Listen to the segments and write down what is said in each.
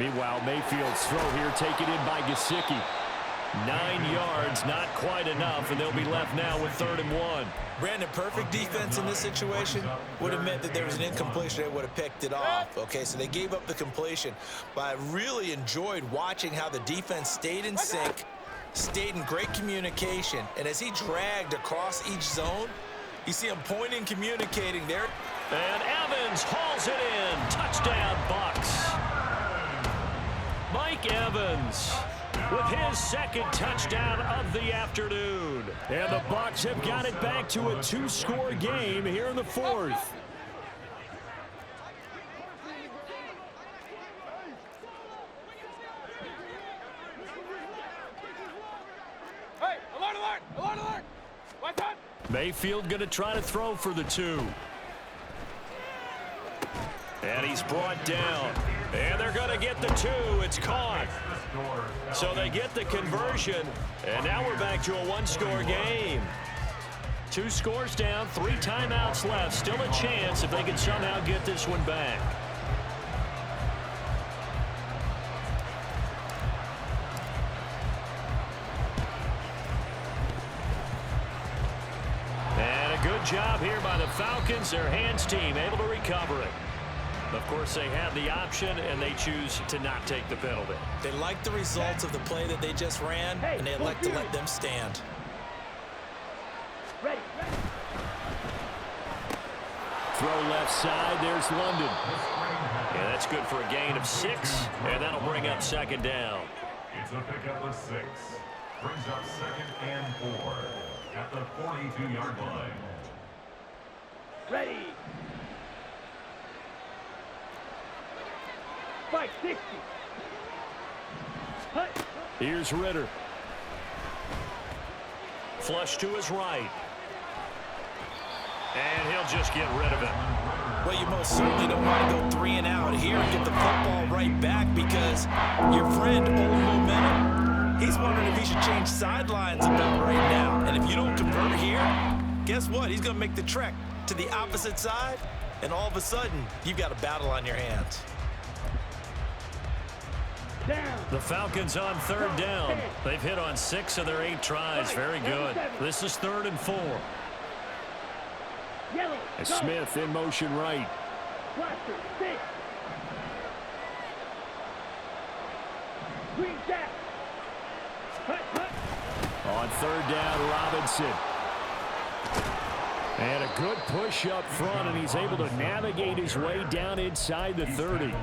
Meanwhile, Mayfield's throw here taken in by Gesicki. 9 yards, not quite enough, and they'll be left now with 3rd and 1. Brandon, perfect defense in this situation would have meant that there was an incompletion. They would have picked it off. Okay, so they gave up the completion. But I really enjoyed watching how the defense stayed in sync, stayed in great communication, and as he dragged across each zone, you see him pointing, communicating there. And Evans hauls it in. Touchdown, Bucs. Mike Evans with his 2nd touchdown of the afternoon. And the Bucs have got it back to a 2-score game here in the 4th. Hey, alert, alert, alert, alert. What's up? Mayfield going to try to throw for the 2. And he's brought down. And they're going to get the 2. It's caught. So they get the conversion. And now we're back to a 1-score game. 2 scores down, 3 timeouts left. Still a chance if they can somehow get this one back. And a good job here by the Falcons. Their hands team able to recover it. Of course, they have the option, and they choose to not take the penalty. They like the results of the play that they just ran, and they elect to let them stand. Ready. Throw left side. There's London. Yeah, that's good for a gain of 6, and that'll bring up 2nd down. It's a pickup of 6. Brings up 2nd and 4 at the 42-yard line. Ready. Fight 60. Hut. Here's Ritter. Flush to his right. And he'll just get rid of it. Well, you most certainly don't want to go 3 and out here and get the football right back because your friend, old momentum, he's wondering if he should change sidelines about right now. And if you don't convert here, guess what? He's going to make the trek to the opposite side, and all of a sudden, you've got a battle on your hands. The Falcons on 3rd down. They've hit on 6 of their 8 tries. Very good. This is 3rd and 4. And Smith in motion right. On 3rd down, Robinson. And a good push up front, and he's able to navigate his way down inside the 30.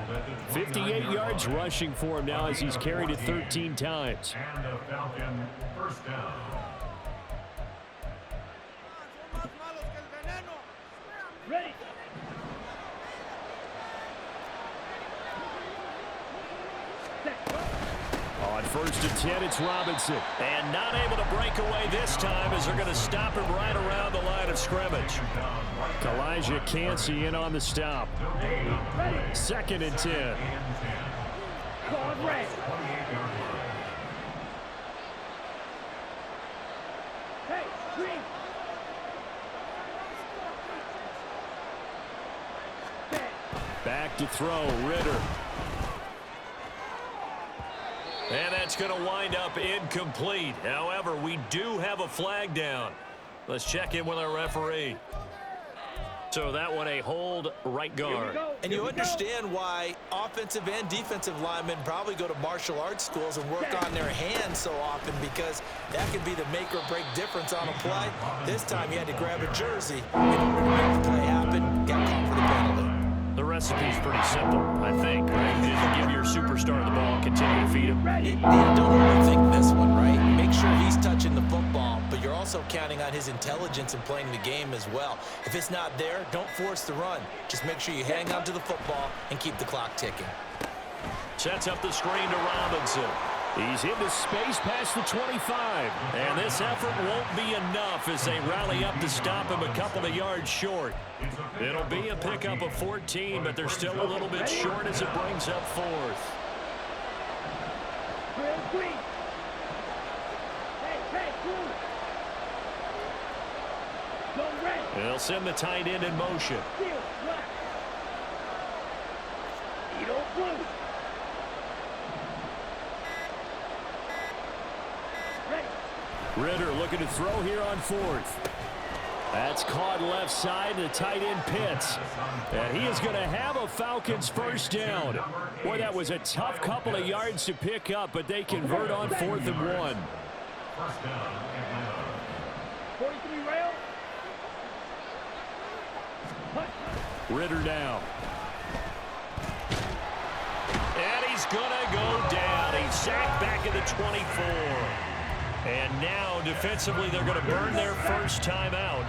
58 yards rushing for him now as he's carried it 13 times. And a Falcon 1st down. Ready. On 1st and 10, it's Robinson. And not able to break away this time as they're going to stop him right around the line of scrimmage. Elijah Cansey in on the stop. 2nd and 10. Card red. Hey, green. Back to throw, Ritter. And that's going to wind up incomplete. However, we do have a flag down. Let's check in with our referee. So that one a hold right guard. And you understand why offensive and defensive linemen probably go to martial arts schools and work on their hands so often, because that can be the make or break difference on a play. This time you had to grab a jersey in order to make the play happen. Got caught for the penalty. The recipe's pretty simple, I think, right? Just give your superstar the ball, continue to feed him. Yeah, don't overthink this one, right? Make sure he's touching the football, but you're also counting on his intelligence in playing the game as well. If it's not there, don't force the run. Just make sure you hang on to the football and keep the clock ticking. Sets up the screen to Robinson. He's into space past the 25. And this effort won't be enough as they rally up to stop him a couple of yards short. It'll be a pickup of 14, but they're still a little bit short as it brings up 4th. They'll send the tight end in motion. Ritter looking to throw here on fourth. That's caught left side, and the tight end Pitts. And he is going to have a Falcons first down. Boy, that was a tough couple of yards to pick up, but they convert on 4th and 1. First down, Atlanta. 43 rail. Ritter down. And he's going to go down. He's sacked back at the 24. And now, defensively, they're going to burn their first time out.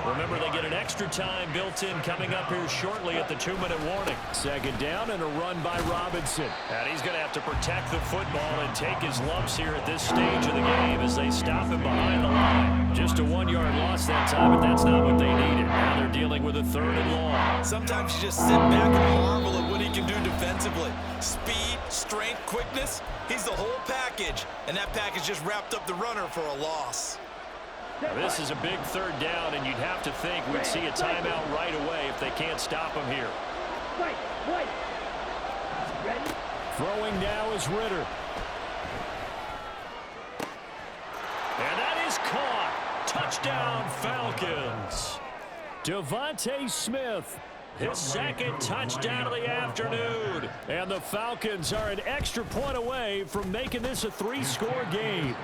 Remember, they get an extra time built in coming up here shortly at the 2-minute warning. Second down and a run by Robinson. And he's going to have to protect the football and take his lumps here at this stage of the game as they stop him behind the line. Just a 1-yard loss that time, but that's not what they needed. Now they're dealing with a 3rd and long. Sometimes you just sit back and marvel at what he can do defensively. Speed, strength, quickness. He's the whole package. And that package just wrapped up the runner for a loss. Now, this is a big 3rd down, and you'd have to think we'd see a timeout right away if they can't stop him here. Ready? Throwing now is Ritter. And that is caught. Touchdown, Falcons. Devontae Smith, his 2nd touchdown of the afternoon. And the Falcons are an extra point away from making this a 3-score game.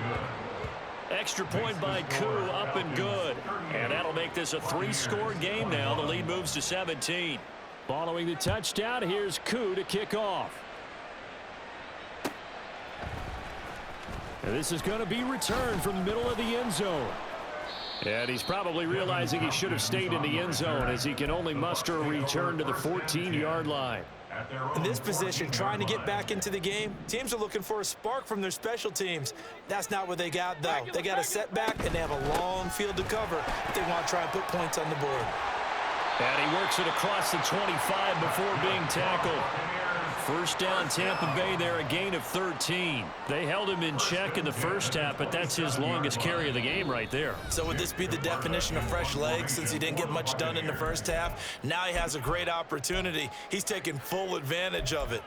Extra point by Koo, up and good. And that'll make this a 3-score game now. The lead moves to 17. Following the touchdown, here's Koo to kick off. And this is going to be returned from the middle of the end zone. And he's probably realizing he should have stayed in the end zone as he can only muster a return to the 14-yard line. In this position, trying to get back into the game, teams are looking for a spark from their special teams. That's not what they got, though. They got a setback, and they have a long field to cover if they want to try and put points on the board. And he works it across the 25 before being tackled. First down, Tampa Bay there, a gain of 13. They held him in check in the first half, but that's his longest carry of the game right there. So would this be the definition of fresh legs since he didn't get much done in the first half? Now he has a great opportunity. He's taking full advantage of it.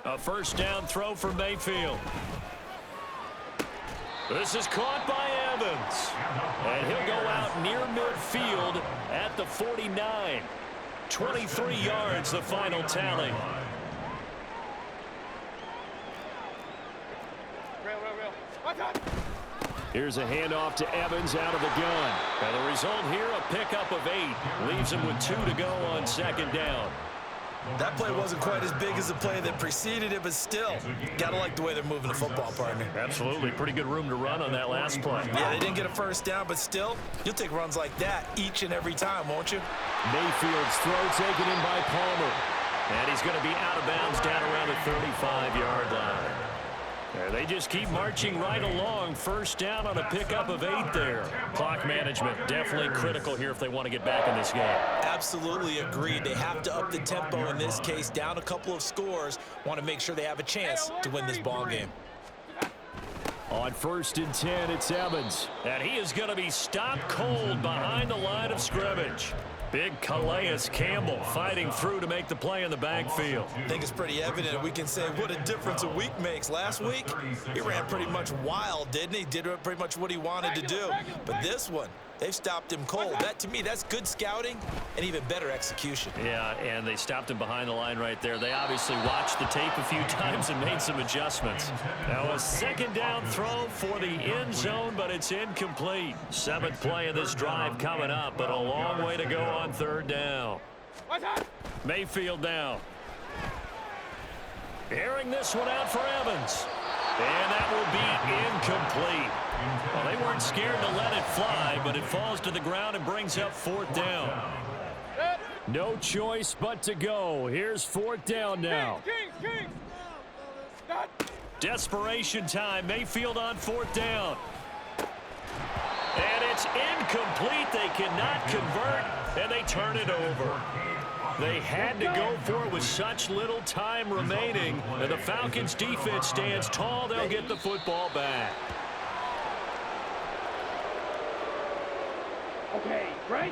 A first down throw for Mayfield. This is caught by Evans. And he'll go out near midfield at the 49. 23 yards, the final tally. Here's a handoff to Evans out of the gun. And the result here, a pickup of 8. Leaves him with 2 to go on 2nd down. That play wasn't quite as big as the play that preceded it, but still, gotta like the way they're moving the football, partner. Absolutely. Pretty good room to run on that last play. Yeah, they didn't get a first down, but still, you'll take runs like that each and every time, won't you? Mayfield's throw taken in by Palmer. And he's going to be out of bounds down around the 35-yard line. And they just keep marching right along. First down on a pickup of 8 there. Clock management definitely critical here if they want to get back in this game. Absolutely agreed. They have to up the tempo in this case, down a couple of scores. Want to make sure they have a chance to win this ball game. On 1st and 10, it's Evans. And he is going to be stopped cold behind the line of scrimmage. Big Calais Campbell fighting through to make the play in the backfield. I think it's pretty evident. We can say what a difference a week makes. Last week, he ran pretty much wild, didn't he? Did pretty much what he wanted to do. But this one, they've stopped him cold. That, to me, that's good scouting and even better execution. Yeah, and they stopped him behind the line right there. They obviously watched the tape a few times and made some adjustments. Now a 2nd down throw for the end zone, but it's incomplete. 7th play of this drive coming up, but a long way to go on 3rd down. Mayfield down. Airing this one out for Evans. And that will be incomplete. Well, they weren't scared to let it fly, but it falls to the ground and brings up 4th down. No choice but to go. Here's 4th down now. Desperation time. Mayfield on 4th down. And it's incomplete. They cannot convert, and they turn it over. They had to go for it with such little time remaining. And the Falcons defense stands tall. They'll get the football back. Okay, right?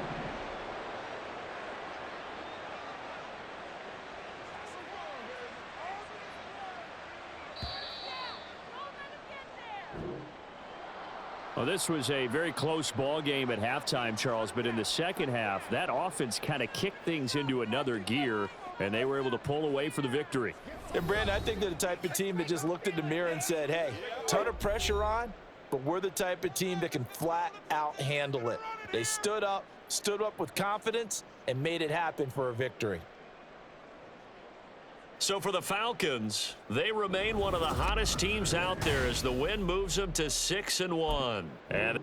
Well, this was a very close ball game at halftime, Charles, but in the second half, that offense kind of kicked things into another gear, and they were able to pull away for the victory. And, Brandon, I think they're the type of team that just looked in the mirror and said, hey, ton of pressure on, but we're the type of team that can flat out handle it. They stood up with confidence, and made it happen for a victory. So for the Falcons, they remain one of the hottest teams out there as the win moves them to 6-1. And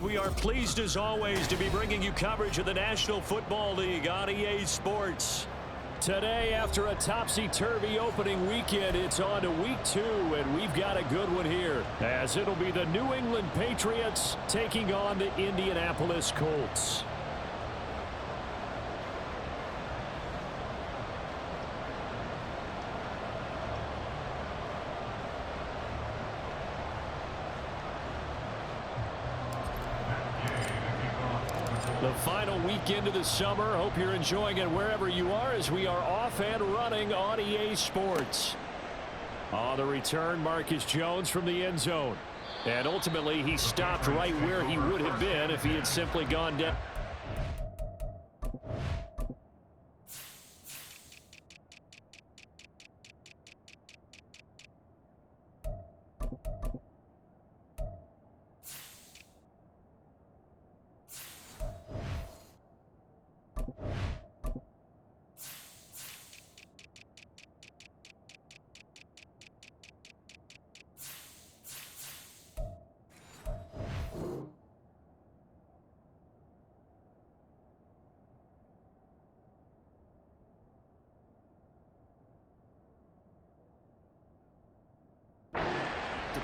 we are pleased, as always, to be bringing you coverage of the National Football League on EA Sports. Today, after a topsy-turvy opening weekend, it's on to Week 2, and we've got a good one here, as it'll be the New England Patriots taking on the Indianapolis Colts. The final weekend of the summer. Hope you're enjoying it wherever you are as we are off and running on EA Sports. On the return, Marcus Jones from the end zone. And ultimately, he stopped right where he would have been if he had simply gone down.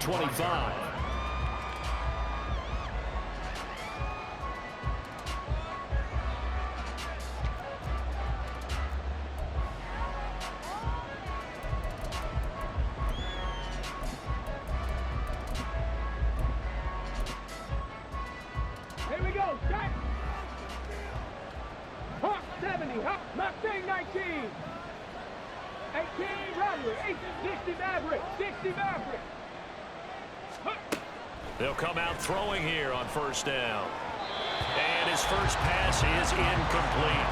25. Here we go, check. Hawk 70, Hawk Mustang 19. 18, Rodway, 60 Maverick, 60 Maverick. They'll come out throwing here on first down. And his first pass is incomplete.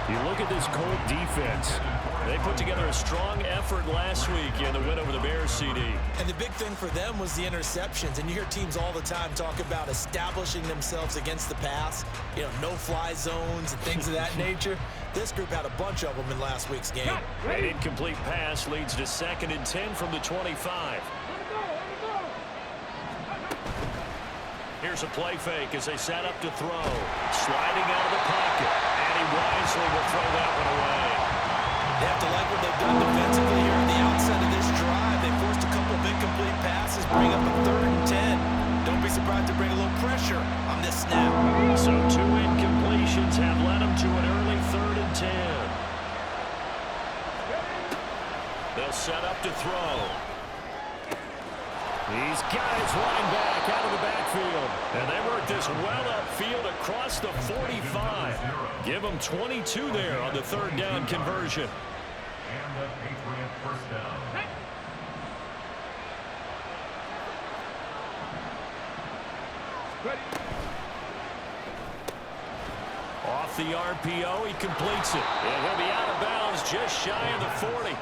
You look at this Colt defense. They put together a strong effort last week in the win over the Bears, CD. And the big thing for them was the interceptions. And you hear teams all the time talk about establishing themselves against the pass. You know, no-fly zones and things of that nature. This group had a bunch of them in last week's game. An incomplete pass leads to 2nd and 10 from the 25. Here's a play fake as they set up to throw. Sliding out of the pocket. And he wisely will throw that one away. They have to like what they've done defensively here at the outset of this drive. They forced a couple of incomplete passes, bring up a 3rd and 10. Don't be surprised to bring a little pressure on this snap. So 2 incompletions have led them to an early 3rd and 10. They'll set up to throw. He's got his running back out of the backfield. And they work this well upfield across the 45. Give them 22 there on the 3rd down conversion. And the Patriot first down. Ready. Off the RPO, he completes it. And he'll be out of bounds just shy of the 40.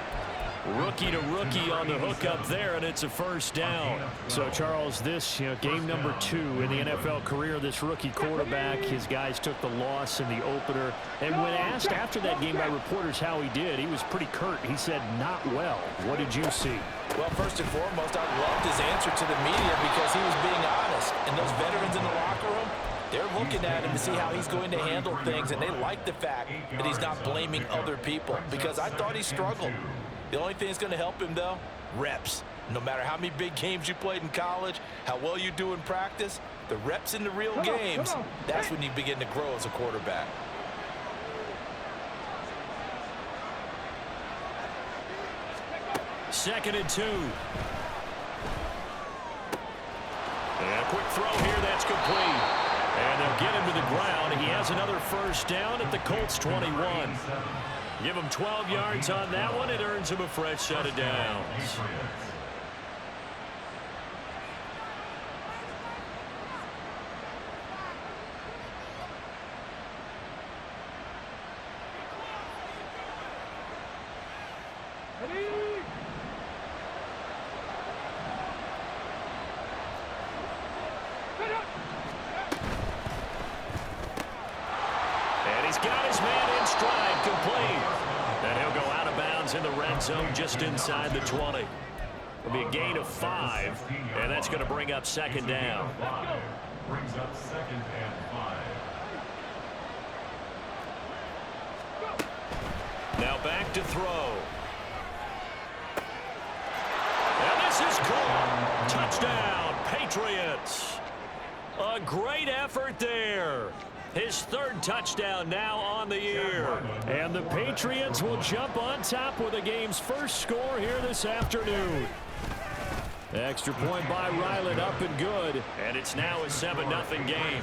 Rookie to rookie on the hook up there, and it's a first down. So, Charles, this game number 2 in the NFL career, this rookie quarterback, his guys took the loss in the opener. And when asked after that game by reporters how he did, he was pretty curt. He said, not well. What did you see? Well, first and foremost, I loved his answer to the media because he was being honest. And those veterans in the locker room, they're looking at him to see how he's going to handle things, and they like the fact that he's not blaming other people because I thought he struggled. The only thing that's going to help him, though, reps. No matter how many big games you played in college, how well you do in practice, the reps in the real games, that's when you begin to grow as a quarterback. Second and 2. And a quick throw here, that's complete. And they'll get him to the ground. He has another first down at the Colts 21. Give him 12 yards on that one. It earns him a fresh set of downs. And he's got his man in stride, complete. And he'll go out of bounds in the red zone just inside the 20. It'll be a gain of 5, and that's going to bring up 2nd down. Brings up 2nd and 5. Now back to throw. And this is caught. Touchdown, Patriots. A great effort there. His 3rd touchdown now on the year. And the Patriots will jump on top with the game's first score here this afternoon. Extra point by Ryland, up and good. And it's now a 7-0 game.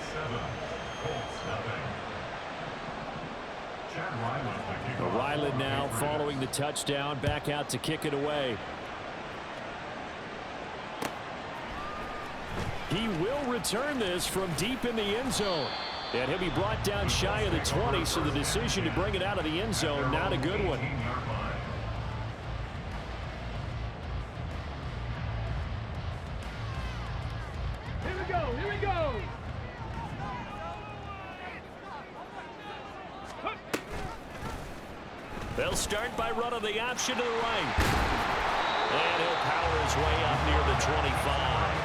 Ryland now following the touchdown, back out to kick it away. He will return this from deep in the end zone. And he'll be brought down shy of the 20, so the decision to bring it out of the end zone, not a good one. Here we go, here we go. They'll start by running the option to the right. And he'll power his way up near the 25.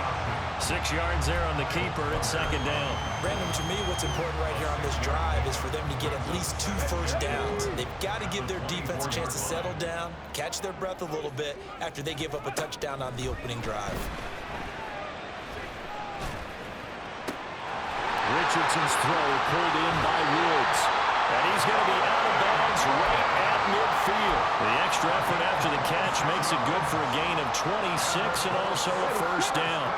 6 yards there on the keeper at 2nd down. Brandon, to me, what's important right here on this drive is for them to get at least 2 first downs. They've got to give their defense a chance to settle down, catch their breath a little bit after they give up a touchdown on the opening drive. Richardson's throw pulled in by Woods. And he's going to be out of bounds right at midfield. The extra effort after the catch makes it good for a gain of 26 and also a first down.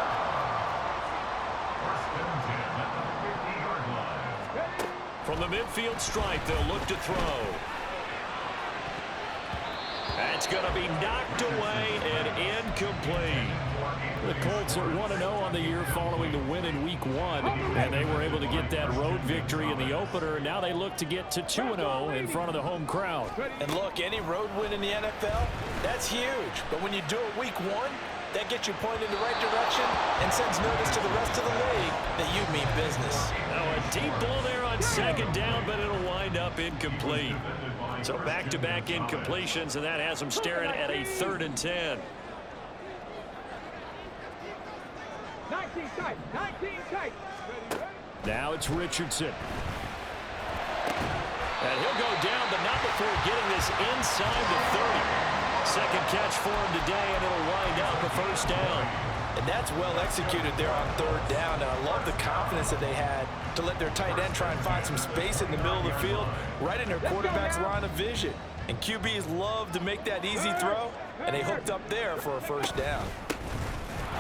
From the midfield stripe, they'll look to throw. That's going to be knocked away and incomplete. The Colts are 1-0 on the year following the win in Week 1, and they were able to get that road victory in the opener. Now they look to get to 2-0 in front of the home crowd. And look, any road win in the NFL, that's huge. But when you do it Week 1, that gets you pointed in the right direction and sends notice to the rest of the league that you mean business. Now a deep ball there on second down, but it'll wind up incomplete. So back-to-back incompletions, and that has them staring at a 3rd and 10. 19 tight, 19 tight. Now it's Richardson. And he'll go down, but not before getting this inside the 30. Second catch for him today, and it'll wind up a first down. And that's well executed there on 3rd down. And I love the confidence that they had to let their tight end try and find some space in the middle of the field, right in their quarterback's line of vision. And QBs love to make that easy throw, and they hooked up there for a first down.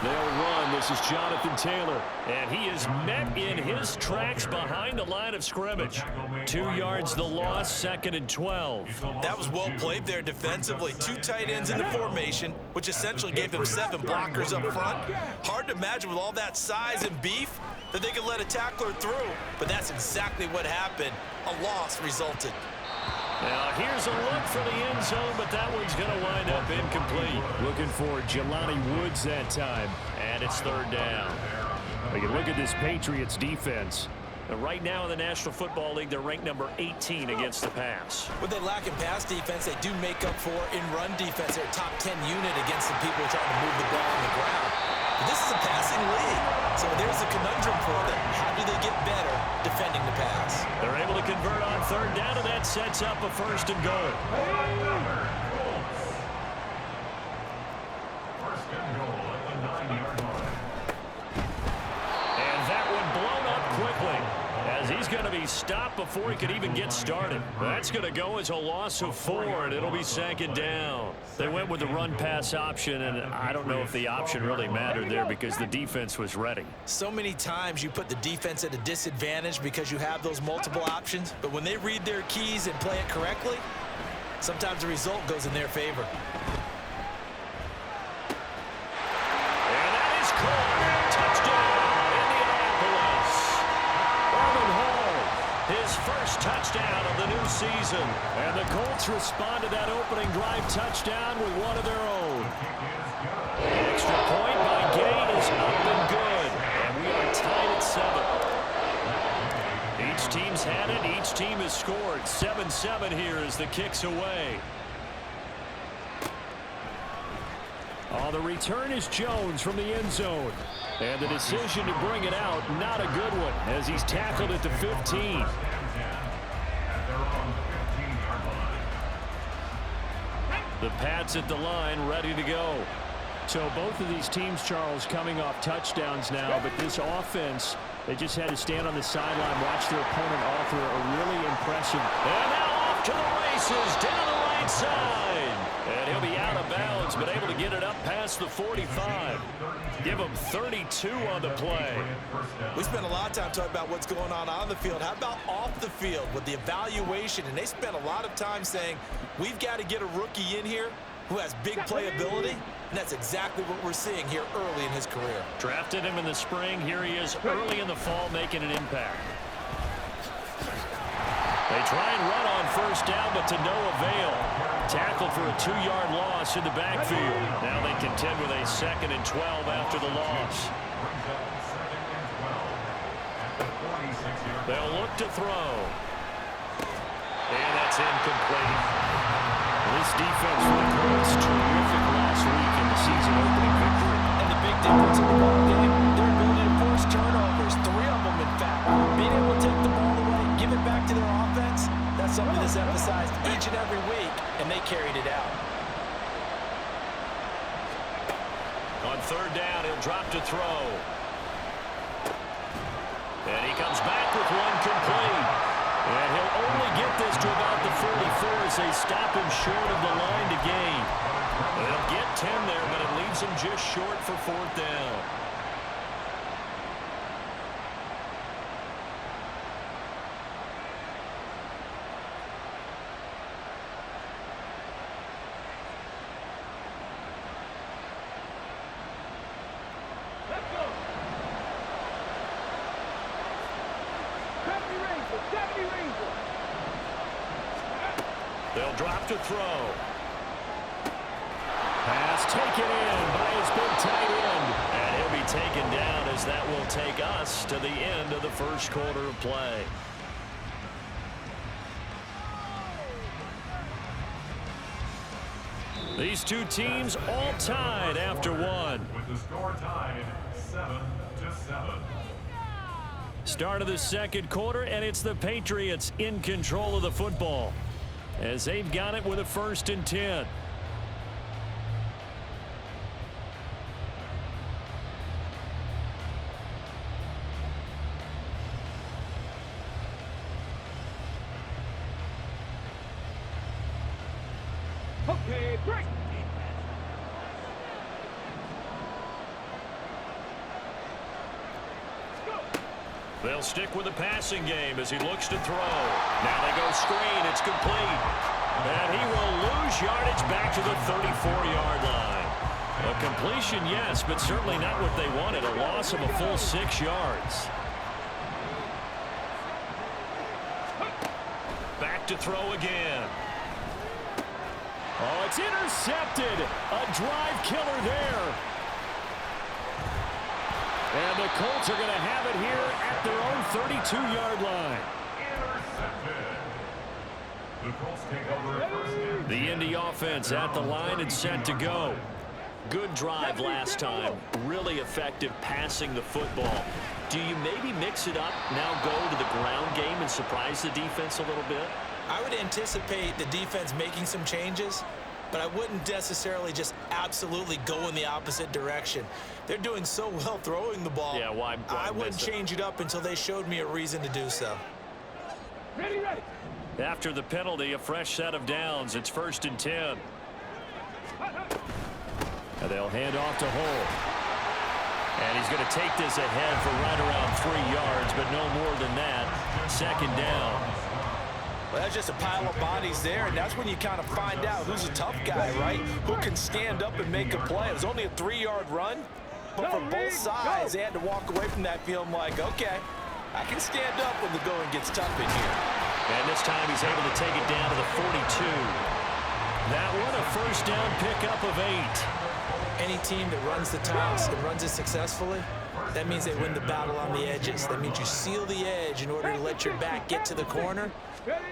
They'll run. This is Jonathan Taylor, and he is met in his tracks behind the line of scrimmage. 2 yards the loss, 2nd and 12. That was well played there defensively. 2 tight ends in the formation, which essentially gave them 7 blockers up front. Hard to imagine with all that size and beef that they could let a tackler through, but that's exactly what happened. A loss resulted. Now here's a look for the end zone, but that one's going to wind up incomplete. Looking for Jelani Woods that time, and it's 3rd down. We can look at this Patriots defense. Right now in the National Football League, they're ranked number 18 against the pass. What they lack in pass defense, they do make up for in run defense. They're a top 10 unit against the people trying to move the ball on the ground. But this is a passing league, so there's a conundrum for them. How do they get better defending the pass? They're able to convert on 3rd down, and that sets up a 1st and goal. First and goal at the 9-yard line. And that one blown up quickly, as he's going to be stopped before he could even get started. That's going to go as a loss of 4, and it'll be 2nd down. They went with the run-pass option, and I don't know if the option really mattered there because the defense was ready. So many times you put the defense at a disadvantage because you have those multiple options, but when they read their keys and play it correctly, sometimes the result goes in their favor. And that is caught. Touchdown, Indianapolis. Urban Hall, his first touchdown of the new season. And the Colts respond to that opening drive touchdown with one of their own. Extra point by Gay is up and good. And we are tied at 7. Each team's had it. Each team has scored. 7-7 here as the kick's away. The return is Jones from the end zone. And the decision to bring it out, not a good one, as he's tackled at the 15. The Pats at the line, ready to go. So both of these teams, Charles, coming off touchdowns now, but this offense, they just had to stand on the sideline, watch their opponent offer a really impressive. And now off to the races, down the right side. And he'll be out of bounds, but able to get it up past the 45. Give him 32 on the play. We spent a lot of time talking about what's going on the field. How about off the field with the evaluation? And they spent a lot of time saying, we've got to get a rookie in here who has big playability. And that's exactly what we're seeing here early in his career. Drafted him in the spring. Here he is early in the fall making an impact. They try and run on first down, but to no avail. Tackled for a 2-yard loss in the backfield. Now they contend with a 2nd and 12 after the loss. They'll look to throw. And that's incomplete. This defense for the Colts, terrific last week in the season opening victory. And the big difference in the ball game, their ability to force turnovers, 3 of them in fact. Being able to take the ball away, give it back to their offense, that's something that's emphasized each and every week, and they carried it out. On 3rd down, he'll drop to throw. And he comes back with one complete. And he'll only get this to about the 44 as they stop him short of the line to gain. They'll get 10 there, but it leaves him just short for fourth down. They'll drop to throw. Pass taken in by his big tight end. And he'll be taken down as that will take us to the end of the first quarter of play. These two teams all tied after one. With the score tied 7-7. Start of the second quarter, and it's the Patriots in control of the football as they've got it with a 1st and 10. Okay, break. They'll stick with the passing game as he looks to throw. Now they go screen. It's complete. And he will lose yardage back to the 34-yard line. A completion, yes, but certainly not what they wanted. A loss of a full 6 yards. Back to throw again. Oh, it's intercepted. A drive killer there. And the Colts are going to have it here at their own 32-yard line. Intercepted. The Colts take over at first down. The Indy offense at the line and set to go. Good drive last time. Really effective passing the football. Do you maybe mix it up, now go to the ground game and surprise the defense a little bit? I would anticipate the defense making some changes, but I wouldn't necessarily just absolutely go in the opposite direction. They're doing so well throwing the ball. Yeah, why I wouldn't change it up until they showed me a reason to do so. Ready, ready. After the penalty, a fresh set of downs. It's 1st and 10. And they'll hand off to Hull. And he's going to take this ahead for right around 3 yards, but no more than that. 2nd down. Well, that's just a pile of bodies there, and that's when you kind of find out who's a tough guy, right? Who can stand up and make a play. It was only a 3-yard run, but from both sides, they had to walk away from that feeling like, okay, I can stand up when the going gets tough in here. And this time he's able to take it down to the 42. That one a 1st down pickup of 8. Any team that runs the toss and runs it successfully, that means they win the battle on the edges. That means you seal the edge in order to let your back get to the corner.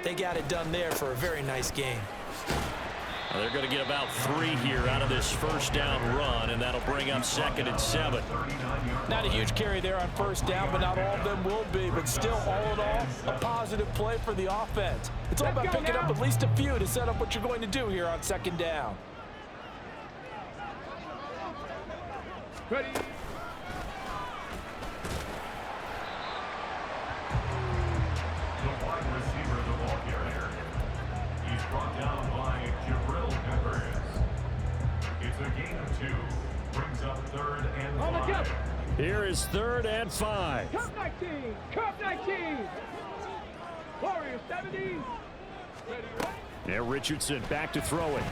They got it done there for a very nice game. Well, they're going to get about 3 here out of this 1st down run, and that'll bring up 2nd and 7. Not a huge carry there on 1st down, but not all of them will be. But still, all in all, a positive play for the offense. It's all about picking up at least a few to set up what you're going to do here on 2nd down. Ready. The wide receiver, the ball carrier. He's brought down by Jabril Peppers. It's a gain of 2. Brings up 3rd and 5. Here is 3rd and 5. Cup 19. Cup 19. Warriors 70. Ready, ready. Now Richardson back to throw it.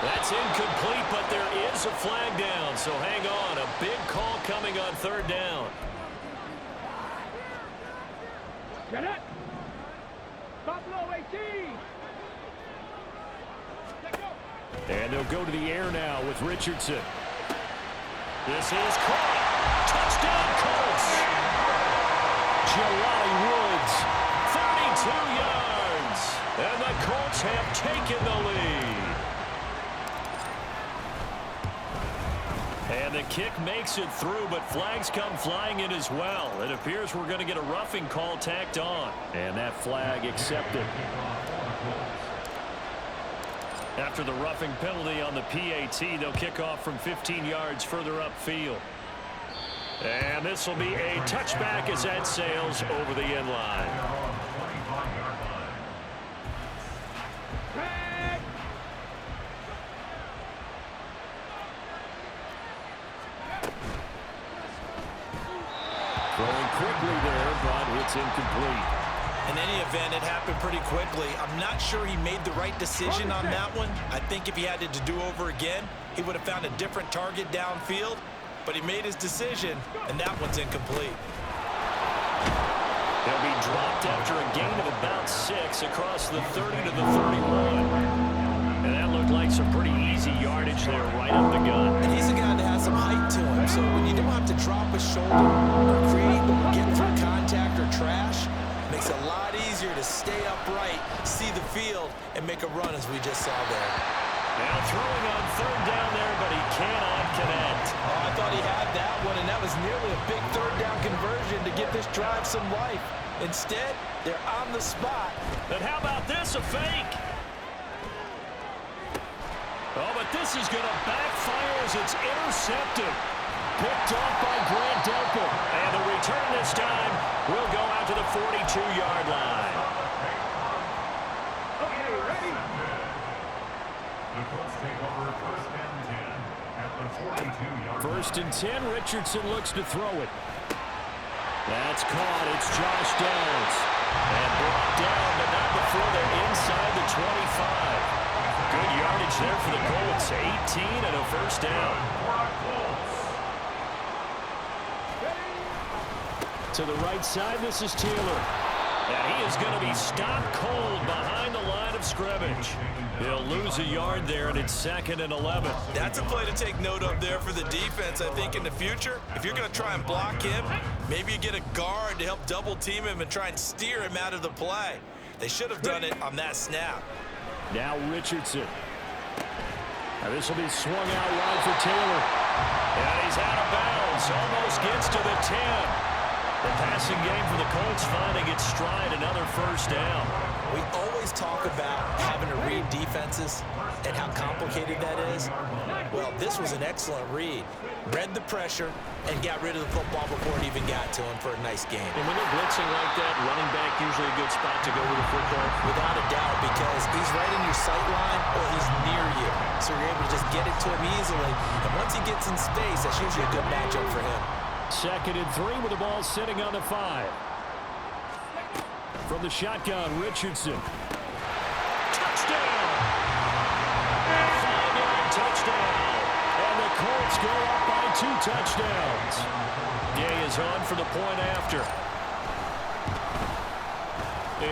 That's incomplete, but there is a flag down, so hang on. A big call coming on 3rd down. Get it. Buffalo 18. Let go. And they'll go to the air now with Richardson. This is caught. Touchdown, Colts. Jelani Woods, 32 yards. And the Colts have taken the lead. And the kick makes it through, but flags come flying in as well. It appears we're going to get a roughing call tacked on. And that flag accepted. After the roughing penalty on the PAT, they'll kick off from 15 yards further upfield. And this will be a touchback as that sails over the end line. Throwing quickly there, but it's incomplete. In any event, it happened pretty quickly. I'm not sure he made the right decision on that one. I think if he had it to do over again, he would have found a different target downfield. But he made his decision, and that one's incomplete. They'll be dropped after a gain of about 6 across the 30 to the 31. And that looked like some pretty easy yardage there right up the gut. And he's a guy that has some height to him, so when you don't have to drop a shoulder or create or get through contact or trash, it makes it a lot easier to stay upright, see the field, and make a run as we just saw there. Now throwing on third down there, but he cannot connect. Oh, I thought he had that one, and that was nearly a big third down conversion to give this drive some life. Instead, they're on the spot. But how about this, a fake? Oh, but this is going to backfire as it's intercepted. Picked off by Grant Delpit. And the return this time will go out to the 42-yard line. Okay, ready? The Colts take over first and 10 at the 42-yard line. First and 10, Richardson looks to throw it. That's caught. It's Josh Downs. And brought down, but not before they're inside the 25. Good yardage there for the Colts. 18 and a first down. To the right side, this is Taylor. And he is going to be stopped cold behind the line of scrimmage. They'll lose a yard there, and it's 2nd and 11. That's a play to take note of there for the defense, I think, in the future. If you're going to try and block him, maybe you get a guard to help double-team him and try and steer him out of the play. They should have done it on that snap. Now Richardson. Now this will be swung out wide for Taylor. And he's out of bounds. Almost gets to the 10. The passing game for the Colts finding its stride, another first down. We always talk about having to read defenses and how complicated that is. Well, this was an excellent read. Read the pressure and got rid of the football before it even got to him for a nice game. And when they're blitzing like that, running back usually a good spot to go with the football. Without a doubt, because he's right in your sight line or he's near you. So you're able to just get it to him easily. And once he gets in space, that's usually a good matchup for him. 2nd and 3 with the ball sitting on the 5. From the shotgun, Richardson. Touchdown! A 5-yard touchdown. And the Colts go up by 2 touchdowns. Day is on for the point after.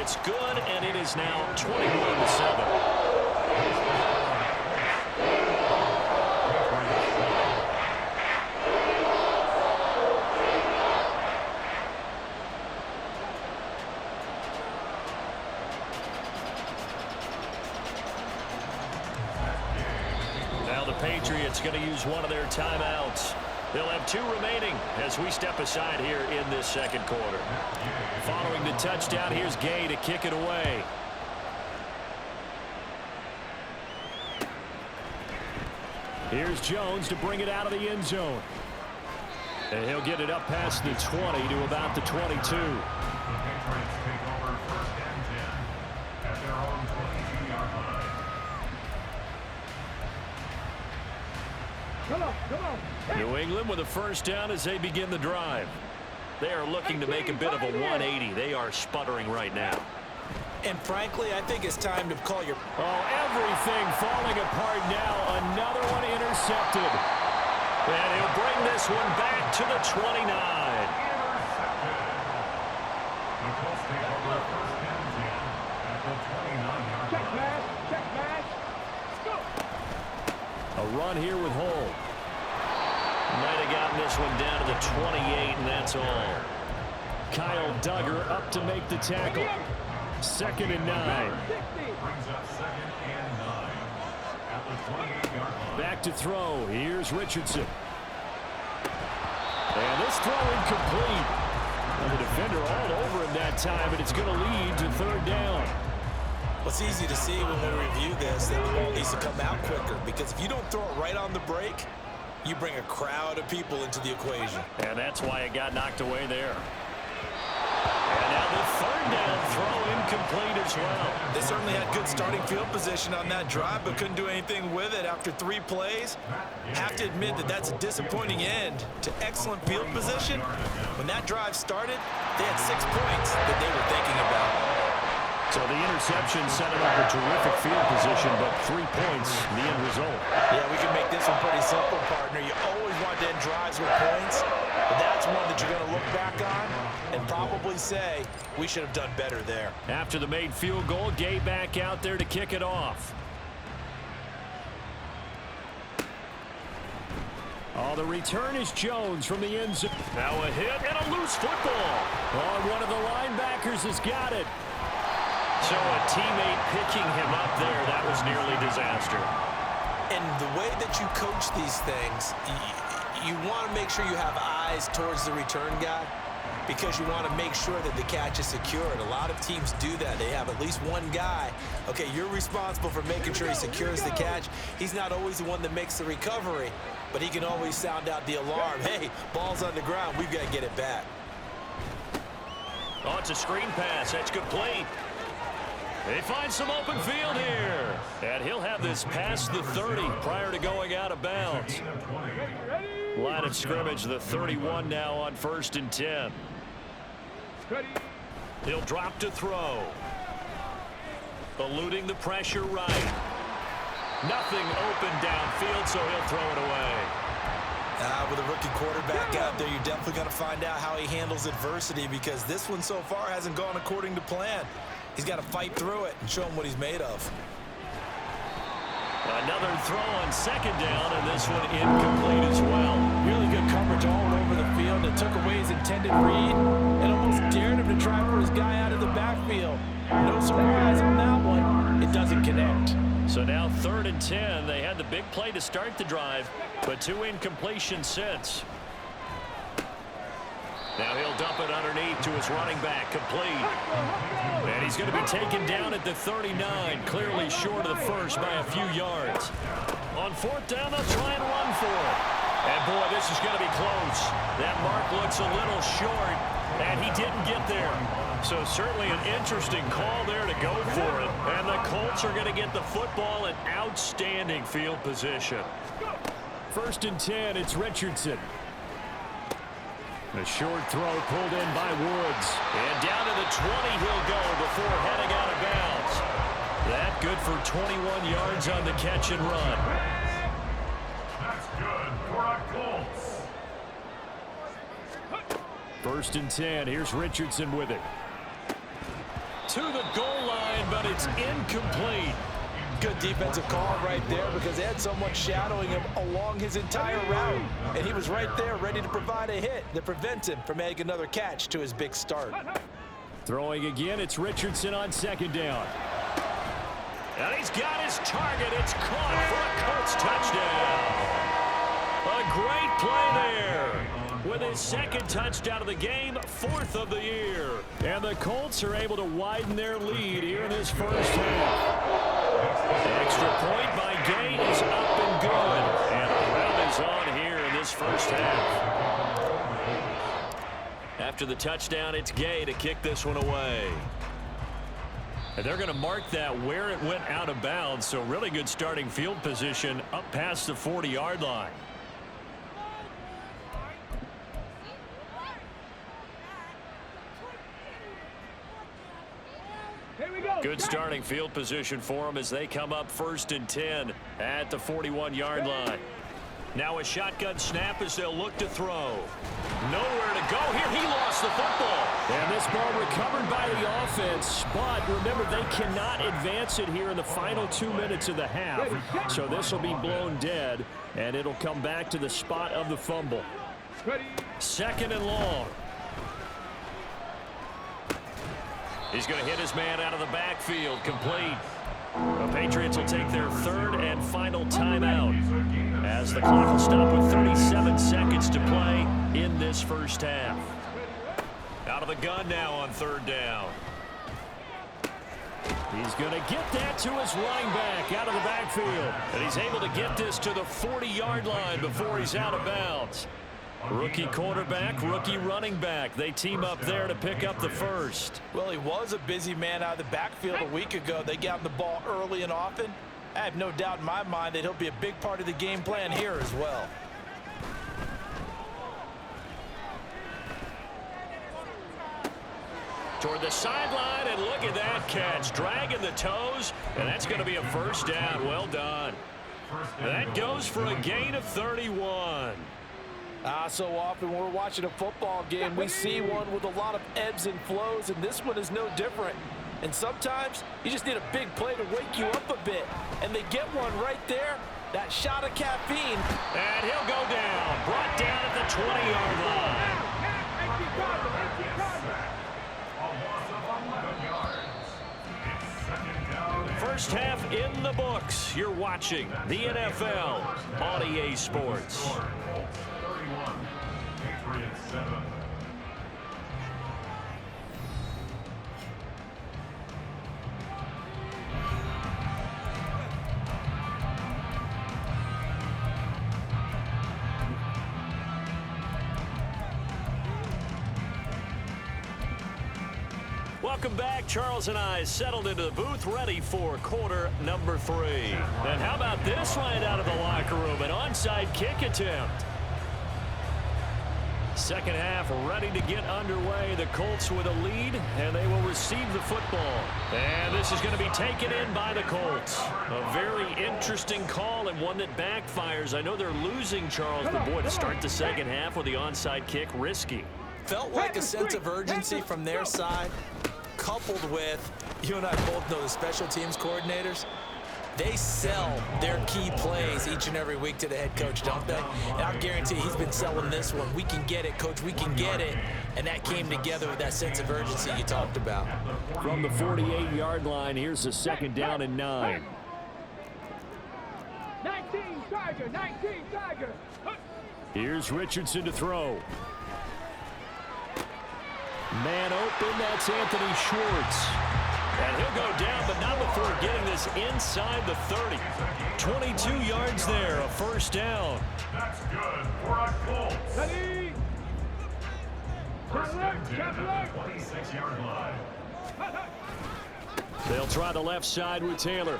It's good, and it is now 21-7. Patriots going to use one of their timeouts. They'll have 2 remaining as we step aside here in this second quarter. Following the touchdown, here's Gay to kick it away. Here's Jones to bring it out of the end zone. And he'll get it up past the 20 to about the 22. The Patriots take over first and 10 at their own 22-yard line. Come on. New England with a first down as they begin the drive. They are looking to make a bit of a 180. They are sputtering right now. And frankly, I think it's time to call your... Oh, everything falling apart now. Another one intercepted. And he'll bring this one back to the 29. The Colts take over first and 10 at the 29-yard line. Check match. Let's go. A run here with Hull. Might have gotten this one down to the 28, and that's all. Kyle Duggar up to make the tackle. 2nd and 9. Brings up 2nd and 9 at the 28-yard line. Back to throw. Here's Richardson. And this throw incomplete. And the defender all over him that time, and it's going to lead to 3rd down. What's easy to see when we review this, that the ball needs to come out quicker, because if you don't throw it right on the break, you bring a crowd of people into the equation. And that's why it got knocked away there. And now the third down throw incomplete as well. They certainly had good starting field position on that drive, but couldn't do anything with it after 3 plays. Have to admit that that's a disappointing end to excellent field position. When that drive started, they had 6 points that they were thinking about. So the interception set it up a terrific field position, but 3 points, the end result. Yeah, we can make this one pretty simple, partner. You always want to end drives with points, but that's one that you're going to look back on and probably say, we should have done better there. After the made field goal, Gay back out there to kick it off. Oh, the return is Jones from the end zone. Now a hit and a loose football. Oh, one of the linebackers has got it. So a teammate picking him up there, that was nearly disaster. And the way that you coach these things, you want to make sure you have eyes towards the return guy because you want to make sure that the catch is secured. A lot of teams do that. They have at least one guy. Okay, you're responsible for making sure he secures the catch. He's not always the one that makes the recovery, but he can always sound out the alarm. Hey, ball's on the ground. We've got to get it back. Oh, it's a screen pass. That's complete. They find some open field here. And he'll have this past the 30 prior to going out of bounds. Line of scrimmage, the 31 now on 1st and 10. He'll drop to throw. Eluding the pressure right. Nothing open downfield, so he'll throw it away. With a rookie quarterback out there, you're definitely going to find out how he handles adversity because this one so far hasn't gone according to plan. He's got to fight through it and show him what he's made of. Another throw on 2nd down, and this one incomplete as well. Really good coverage all over the field. It took away his intended read and almost dared him to try for his guy out of the backfield. No surprise on that one. It doesn't connect. So now 3rd and 10. They had the big play to start the drive, but 2 incompletions since. Now he'll dump it underneath to his running back, complete. And he's going to be taken down at the 39, clearly short of the first by a few yards. On 4th down, they'll try and run for it. And boy, this is going to be close. That mark looks a little short, and he didn't get there. So certainly an interesting call there to go for it. And the Colts are going to get the football in outstanding field position. 1st and 10, it's Richardson. A short throw pulled in by Woods. And down to the 20 he'll go before heading out of bounds. That good for 21 yards on the catch and run. That's good for our Colts. 1st and 10. Here's Richardson with it. To the goal line, but it's incomplete. Good defensive call right there because they had someone shadowing him along his entire route. And he was right there ready to provide a hit that prevents him from making another catch to his big start. Throwing again, it's Richardson on 2nd down. And he's got his target. It's caught for a Colts touchdown. A great play there. With his 2nd touchdown of the game, 4th of the year. And the Colts are able to widen their lead here in this first half. Extra point by Gay is up and good. And the round is on here in this first half. After the touchdown, it's Gay to kick this one away. And they're going to mark that where it went out of bounds. So really good starting field position up past the 40-yard line. Good starting field position for them as they come up 1st and 10 at the 41-yard line. Now a shotgun snap as they'll look to throw. Nowhere to go here. He lost the football. And this ball recovered by the offense. But remember, they cannot advance it here in the final 2 minutes of the half. So this will be blown dead, and it'll come back to the spot of the fumble. 2nd and long. He's going to hit his man out of the backfield, complete. The Patriots will take their 3rd and final timeout as the clock will stop with 37 seconds to play in this first half. Out of the gun now on 3rd down. He's going to get that to his running back out of the backfield. And he's able to get this to the 40-yard line before he's out of bounds. Rookie quarterback, rookie running back. They team up there to pick up the first. Well, he was a busy man out of the backfield a week ago. They got him the ball early and often. I have no doubt in my mind that he'll be a big part of the game plan here as well. Toward the sideline, and look at that catch. Dragging the toes, and that's going to be a first down. Well done. That goes for a gain of 31. So often when we're watching a football game, we see one with a lot of ebbs and flows, and this one is no different. And sometimes you just need a big play to wake you up a bit. And they get one right there, that shot of caffeine. And he'll go down, brought down at the 20-yard line. First half in the books. You're watching the NFL on EA Sports. 31, Patriots 7. Welcome back. Charles and I settled into the booth, ready for quarter number 3. And how about this right out of the locker room? An onside kick attempt. Second half ready to get underway. The Colts with a lead, and they will receive the football. And this is going to be taken in by the Colts. A very interesting call and one that backfires. I know they're losing, Charles, but boy, to start the second half with the onside kick, risky. Felt like a sense of urgency from their side, coupled with, you and I both know the special teams coordinators, they sell their key plays each and every week to the head coach, don't they? And I guarantee he's been selling this one. We can get it, coach, we can get it. And that came together with that sense of urgency you talked about. From the 48-yard line, here's a second down and 9. 19 Tiger, 19 Tiger. Here's Richardson to throw. Man open, that's Anthony Schwartz. And he'll go down, but not before getting this inside the 30. 22 yards there, a first down. That's good for a Colts. Ready? First and 10 at the 26-yard line. They'll try the left side with Taylor.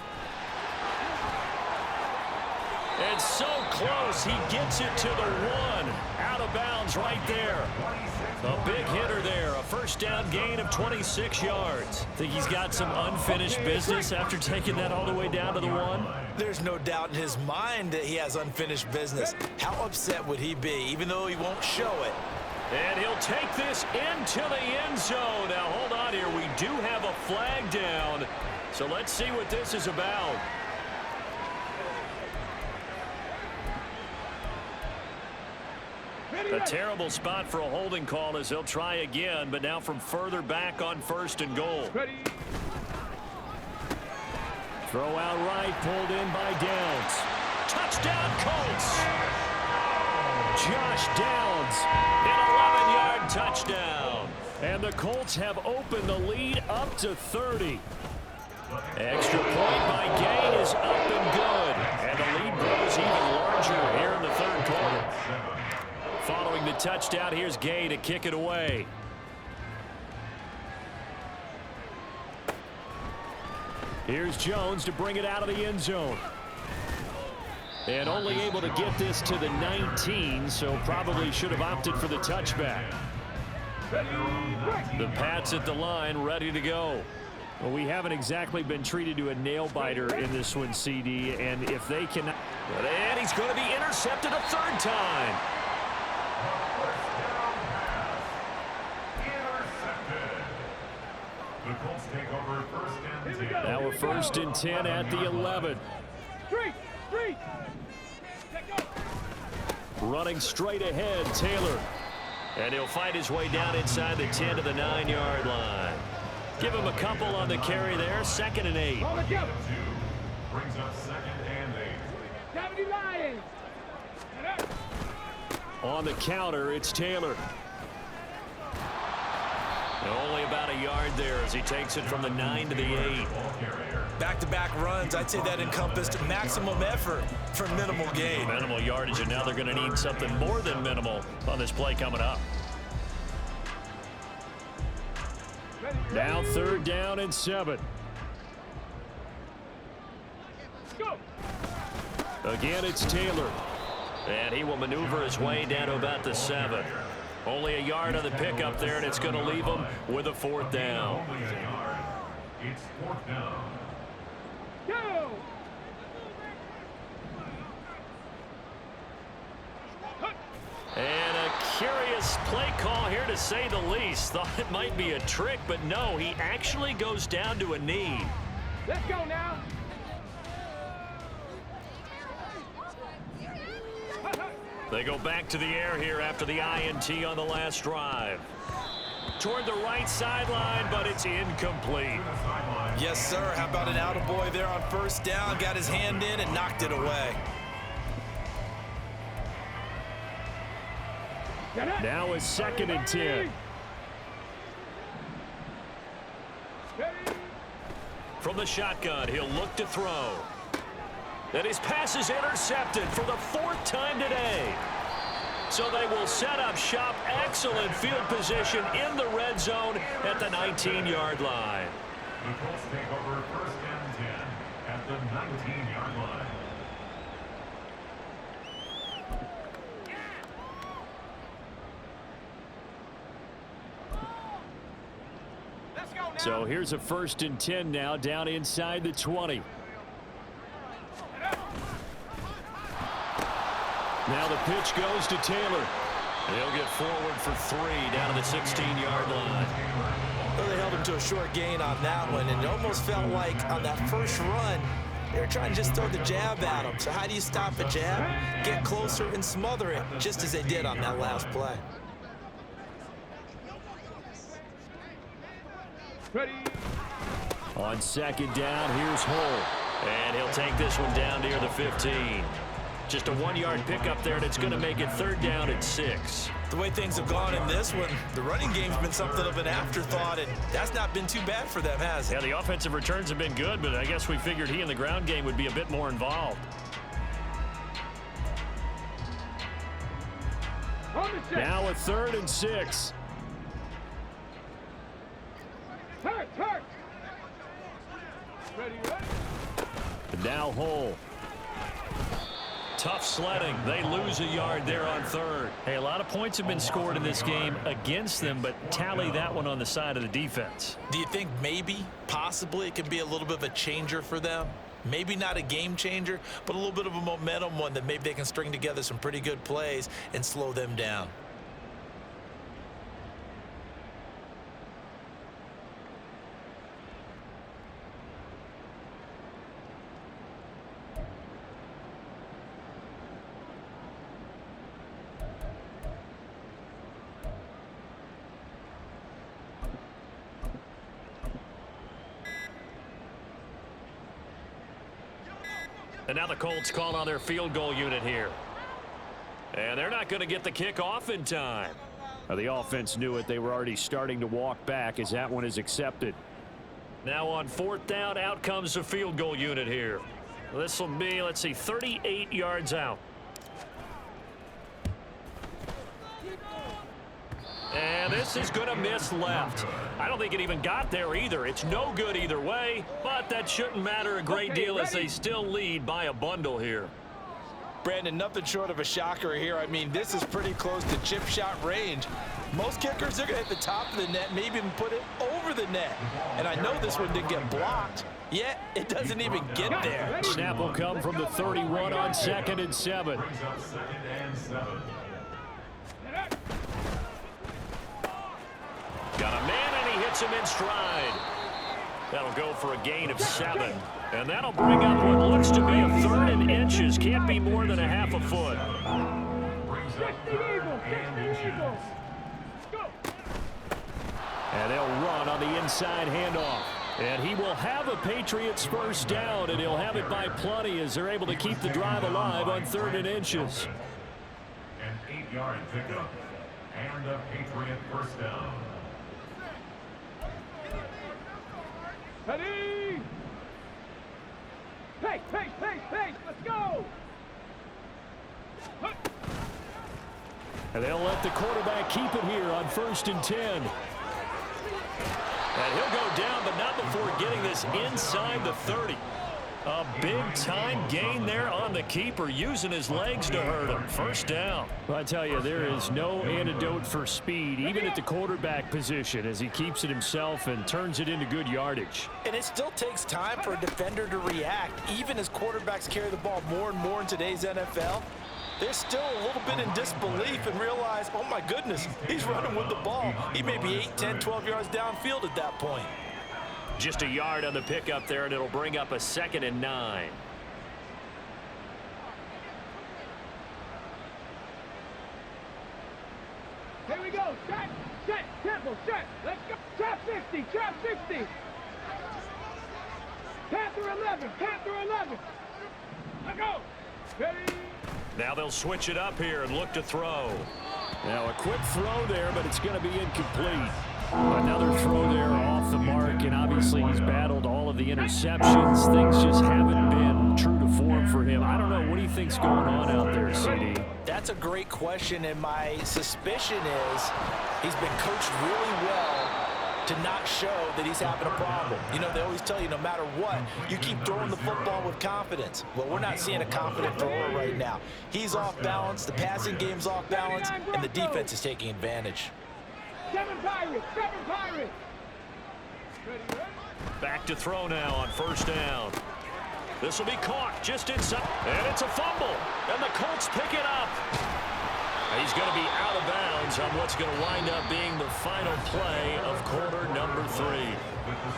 And so close, he gets it to the 1. Out of bounds right there. A big hitter there, a first down gain of 26 yards. Think he's got some unfinished business after taking that all the way down to the 1? There's no doubt in his mind that he has unfinished business. How upset would he be, even though he won't show it? And he'll take this into the end zone. Now, hold on here. We do have a flag down. So let's see what this is about. A terrible spot for a holding call as they'll try again, but now from further back on first and goal. Ready? Throw out right, pulled in by Downs. Touchdown, Colts! Josh Downs, an 11-yard touchdown. And the Colts have opened the lead up to 30. Extra point by Gay is up and good. And the lead grows even larger here in the third quarter. Following the touchdown, here's Gay to kick it away. Here's Jones to bring it out of the end zone. And only able to get this to the 19, so probably should have opted for the touchback. The Pats at the line, ready to go. Well, we haven't exactly been treated to a nail-biter in this one, CD, and if they can... And he's going to be intercepted a third time. The Colts take over first and 10. Now we're first and 10 at the 11. Street! Running straight ahead, Taylor. And he'll fight his way down inside the 10 to the 9-yard line. Give him a couple on the carry there, 2nd and 8. All together. Brings up 2nd and 8. 70 Lions. On the counter, it's Taylor. Only about a yard there as he takes it from the 9 to the 8. Back-to-back runs, I'd say that encompassed maximum effort for minimal gain. Minimal yardage, and now they're going to need something more than minimal on this play coming up. Now 3rd down and 7. Go. Again, it's Taylor. And he will maneuver his way down to about the 7. Only a yard on the pickup there, and it's going to leave him with a 4th down. Only a yard. It's 4th down. Go. And a curious play call here, to say the least. Thought it might be a trick, but no, he actually goes down to a knee. Let's go now. They go back to the air here after the INT on the last drive. Toward the right sideline, but it's incomplete. Yes, sir. How about an attaboy there on 1st down? Got his hand in and knocked it away. Now it's 2nd and 10. From the shotgun, he'll look to throw. And his pass is intercepted for the 4th time today. So they will set up shop. Excellent field position in the red zone at the 19-yard line. The Colts take over 1st and 10 at the 19-yard line. So here's a 1st and 10 now, down inside the 20. Now the pitch goes to Taylor. He'll get forward for 3 down to the 16-yard line. Well, they held him to a short gain on that one, and it almost felt like on that first run, they were trying to just throw the jab at him. So how do you stop a jab? Get closer and smother it, just as they did on that last play. Ready. On 2nd down, here's Hull. And he'll take this one down near the 15. Just a 1-yard pickup there, and it's going to make it 3rd down and 6. The way things have gone in this one, the running game's been something of an afterthought, and that's not been too bad for them, has it? Yeah, the offensive returns have been good, but I guess we figured he in the ground game would be a bit more involved. Now a 3rd and 6. Turn. Ready. And now Hull. Tough sledding. They lose a yard there on 3rd. Hey, a lot of points have been scored in this game against them, but tally that one on the side of the defense. Do you think maybe, possibly, it can be a little bit of a changer for them? Maybe not a game changer, but a little bit of a momentum one that maybe they can string together some pretty good plays and slow them down. And now the Colts call on their field goal unit here. And they're not going to get the kick off in time. Now, the offense knew it. They were already starting to walk back as that one is accepted. Now on 4th down, out comes the field goal unit here. This will be, let's see, 38 yards out. And this is going to miss left. I don't think it even got there either. It's no good either way, but that shouldn't matter a great deal as they still lead by a bundle here. Brandon, nothing short of a shocker here. I mean, this is pretty close to chip shot range. Most kickers, they're going to hit the top of the net, maybe even put it over the net. And I know this one didn't get blocked, yet it doesn't even get there. Snap will come from the 31 on 2nd and 7. Brings up 2nd and 7. Got a man, and he hits him in stride. That'll go for a gain of 7. And that'll bring up what looks to be a 3rd and inches. Can't be more than a half a foot. Brings up 3rd and inches. And they'll run on the inside handoff. And he will have a Patriots 1st down, and he'll have it by plenty as they're able to keep the drive alive on 3rd and inches. An 8-yard pickup and a Patriot 1st down. Ready? Pace, pace, pace, pace. Let's go. And they'll let the quarterback keep it here on 1st and 10. And he'll go down, but not before getting this inside the 30. A big-time gain there on the keeper, using his legs to hurt him. 1st down. Well, I tell you, there is no antidote for speed, even at the quarterback position, as he keeps it himself and turns it into good yardage. And it still takes time for a defender to react. Even as quarterbacks carry the ball more and more in today's NFL, they're still a little bit in disbelief and realize, oh my goodness, he's running with the ball. He may be 8, 10, 12 yards downfield at that point. Just a yard on the pickup there, and it'll bring up a 2nd and 9. Here we go. Shot, shot, tempo, shot. Let's go. Trap 60, trap 60. Panther 11, Panther 11. Let's go. Ready? Now they'll switch it up here and look to throw. Now a quick throw there, but it's going to be incomplete. Another throw there off the mark, and obviously he's battled all of the interceptions. Things just haven't been true to form for him. I don't know. What do you think's going on out there, CD? That's a great question, and my suspicion is he's been coached really well to not show that he's having a problem. You know, they always tell you no matter what, you keep throwing the football with confidence. Well, we're not seeing a confident thrower right now. He's off balance, the passing game's off balance, and the defense is taking advantage. 7 Pirates, 7 Pirates. Back to throw now on 1st down. This will be caught just inside, and it's a fumble, and the Colts pick it up. He's going to be out of bounds on what's going to wind up being the final play of quarter number 3.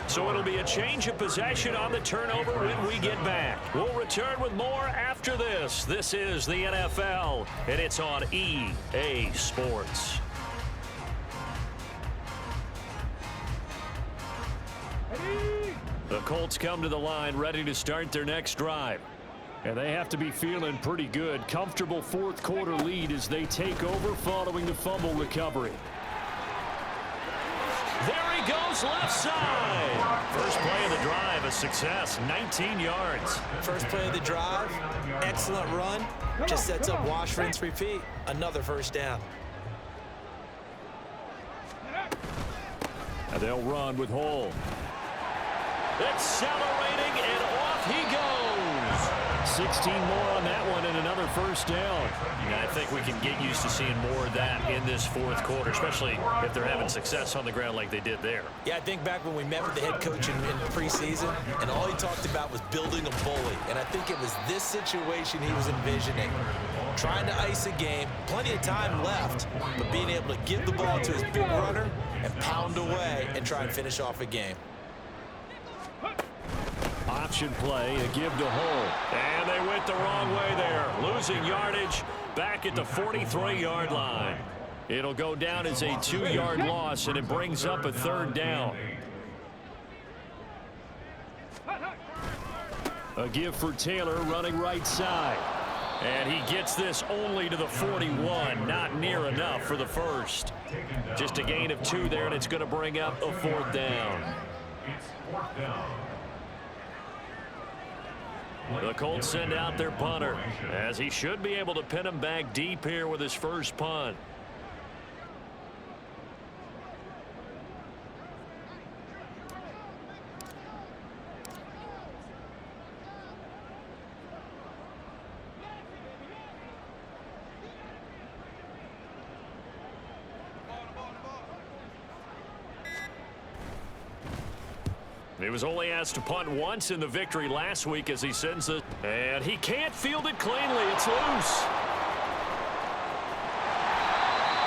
So it'll be a change of possession on the turnover when we get back. We'll return with more after this. This is the NFL, and it's on EA Sports. The Colts come to the line ready to start their next drive. And they have to be feeling pretty good. Comfortable 4th quarter lead as they take over following the fumble recovery. There he goes, left side. First play of the drive, a success, 19 yards. First play of the drive, excellent run. Just sets up wash, rinse, repeat. Another 1st down. And they'll run with Hole. Accelerating, and off he goes. 16 more on that one, and another 1st down. Yeah, I think we can get used to seeing more of that in this 4th quarter, especially if they're having success on the ground like they did there. Yeah, I think back when we met with the head coach in preseason, and all he talked about was building a bully. And I think it was this situation he was envisioning. Trying to ice a game, plenty of time left, but being able to give the ball to his big runner and pound away and try and finish off a game. Option play, a give to Hole. And they went the wrong way there. Losing yardage back at the 43-yard line. It'll go down as a 2-yard loss, and it brings up a 3rd down. A give for Taylor running right side. And he gets this only to the 41. Not near enough for the 1st. Just a gain of 2 there, and it's going to bring up a 4th down. It's 4th down. The Colts send out their punter, as he should be able to pin him back deep here with his first punt. He was only asked to punt once in the victory last week as he sends it. And he can't field it cleanly. It's loose.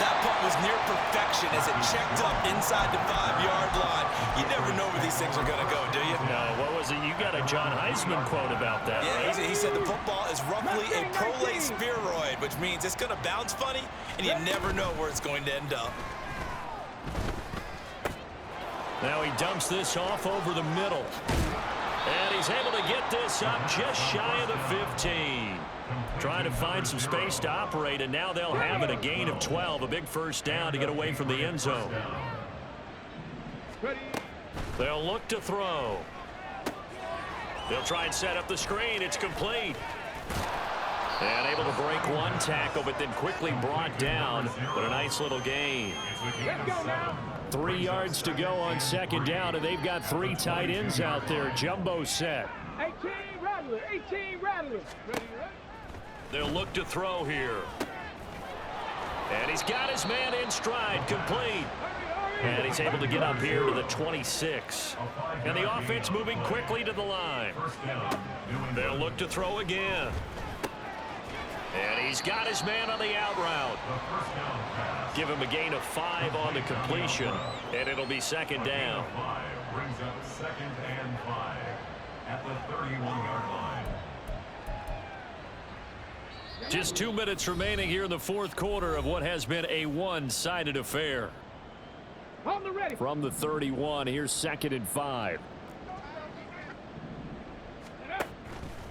That punt was near perfection as it checked up inside the 5-yard line. You never know where these things are going to go, do you? No, what was it? You got a John Heisman quote about that. Yeah, he said the football is roughly a prolate spheroid, which means it's going to bounce funny, and you never know where it's going to end up. Now he dumps this off over the middle. And he's able to get this up just shy of the 15. Trying to find some space to operate, and now they'll have it, a gain of 12, a big 1st down to get away from the end zone. They'll look to throw. They'll try and set up the screen. It's complete. And able to break one tackle, but then quickly brought down. But a nice little gain. Let's go now. 3 yards to go on second down, and they've got 3 tight ends out there. Jumbo set. 18 Rattler, 18 Rattler. Ready? They'll look to throw here. And he's got his man in stride, complete. And he's able to get up here to the 26. And the offense moving quickly to the line. They'll look to throw again. And he's got his man on the out route. Give him a gain of 5 on the completion, and it'll be second down. Brings up 2nd and 5 at the 31-yard line. Just 2 minutes remaining here in the fourth quarter of what has been a one-sided affair. On the ready. From the 31, here's 2nd and 5.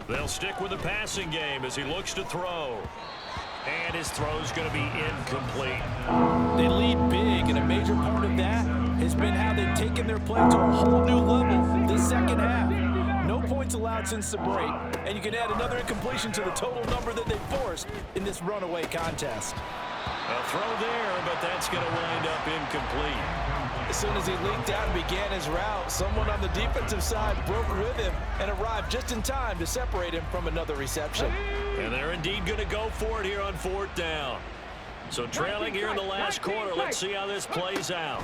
They'll stick with the passing game as he looks to throw. And his throw's going to be incomplete. They lead big, and a major part of that has been how they've taken their play to a whole new level this second half. No points allowed since the break, and you can add another incompletion to the total number that they forced in this runaway contest. A throw there, but that's going to wind up incomplete. As soon as he leaked out and began his route, someone on the defensive side broke with him and arrived just in time to separate him from another reception. And they're indeed going to go for it here on 4th down. So trailing here in the last quarter, let's see how this plays out.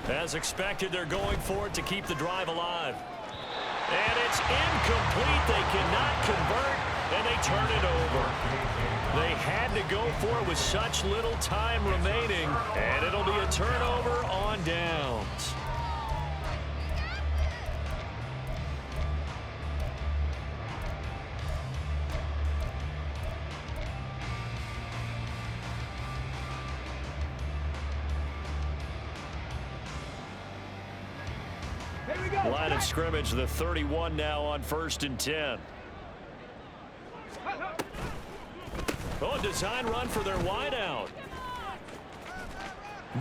As expected, they're going for it to keep the drive alive. And it's incomplete. They cannot convert, and they turn it over. They had to go for it with such little time remaining, and it'll be a turnover on downs. Here we go. Line of scrimmage, the 31 now on 1st and 10. Oh, design run for their wideout.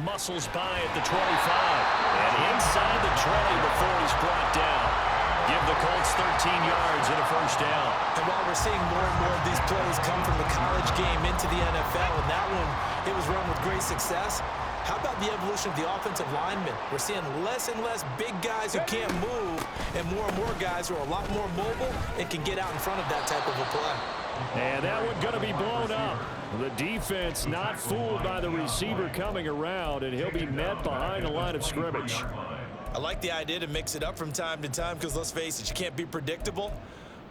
Muscles by at the 25. And inside the 20 before he's brought down. Give the Colts 13 yards and a first down. And while we're seeing more and more of these plays come from the college game into the NFL, and that one, it was run with great success, how about the evolution of the offensive linemen? We're seeing less and less big guys who can't move and more guys who are a lot more mobile and can get out in front of that type of a play. And that one going to be blown up. The defense not fooled by the receiver coming around, and he'll be met behind the line of scrimmage. I like the idea to mix it up from time to time because, let's face it, you can't be predictable.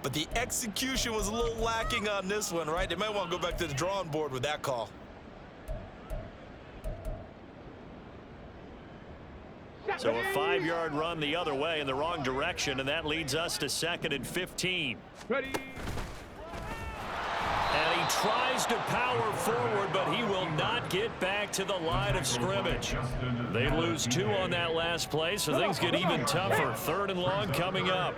But the execution was a little lacking on this one, right? They might want to go back to the drawing board with that call. So a 5-yard run the other way in the wrong direction, and that leads us to 2nd and 15. Ready. And he tries to power forward, but he will not get back to the line of scrimmage. They lose 2 on that last play, so things get even tougher. 3rd and long coming up.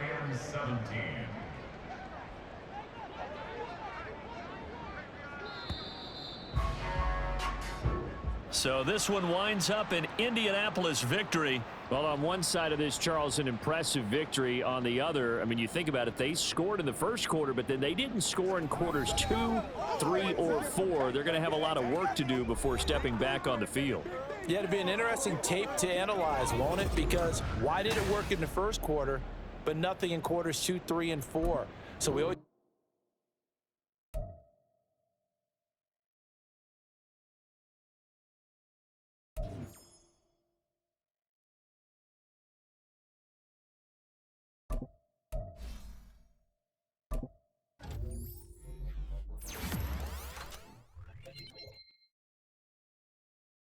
So this one winds up an Indianapolis victory. Well, on one side of this, Charles, an impressive victory. On the other, I mean, you think about it, they scored in the first quarter, but then they didn't score in quarters 2, 3, or 4. They're going to have a lot of work to do before stepping back on the field. Yeah, it'll be an interesting tape to analyze, won't it? Because why did it work in the first quarter, but nothing in quarters 2, 3, and 4? So we always